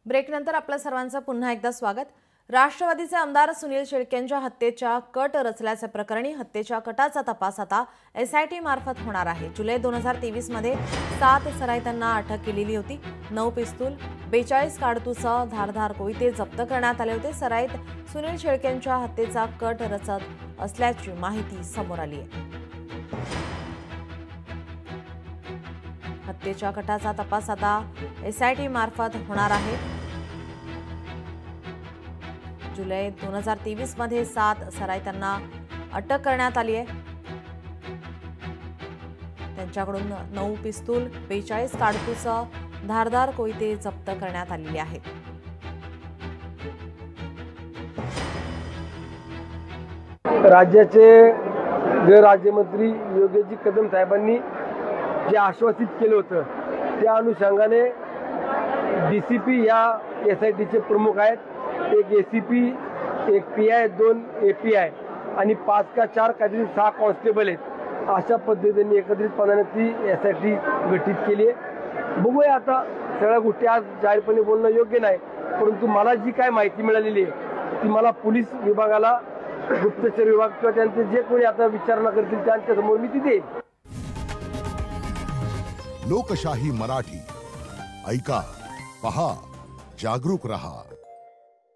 ब्रेकनंतर आपल्या सर्वांचं पुन्हा एकदा स्वागत। राष्ट्रवादीचे आमदार सुनील शेळकेंच्या हत्येच्या कट रचल्याच्या प्रकरणी हत्येच्या कटाचा तपास आता एसआयटी मार्फत होणार आहे। जुलै 2023 मध्ये 7 सराईतांना अटक केलेली होती। 9 पिस्तूल, 42 काडतूसह धारदार कोयते जप्त करण्यात आले होते। सराईत सुनील शेळकेंच्या हत्येचा कट रचत असल्याची माहिती समोर आली आहे। हत्येच्या कटाचा तपास आता एसआयटी मार्फत होणार आहे। जुलै 2023 मध्ये 7 सराईतांना अटक करण्यात आली आहे। त्यांच्याकडून 9 पिस्तूल, 42 काडतूसह धारदार कोयते जप्त करण्यात आलेले आहेत। राज्याचे गृहराज्यमंत्री योगेश कदम साहेबांनी जे आश्वासित केलं होतं त्या अनुषंगाने डीसीपी या एसआयटीचे प्रमुख आहेत। एक एसीपी, एक पीआय, 2 एपीआय आणि 5 का 4 काहीतरी 6 कॉन्स्टेबल आहेत। अशा पद्धतीने एकत्रितपणाने ती एसआयटी गठीत केली आहे। बघूया आता सगळ्या गोष्टी आज जाहीरपणे बोलणं योग्य नाही, परंतु मला जी काय माहिती मिळालेली आहे ती मला पोलीस विभागाला, गुप्तचर विभाग किंवा त्यांचे जे कोणी आता विचारणा करतील त्यांच्यासमोर मी ती देईन। लोकशाही मराठी ऐका, पहा, जागरूक रहा।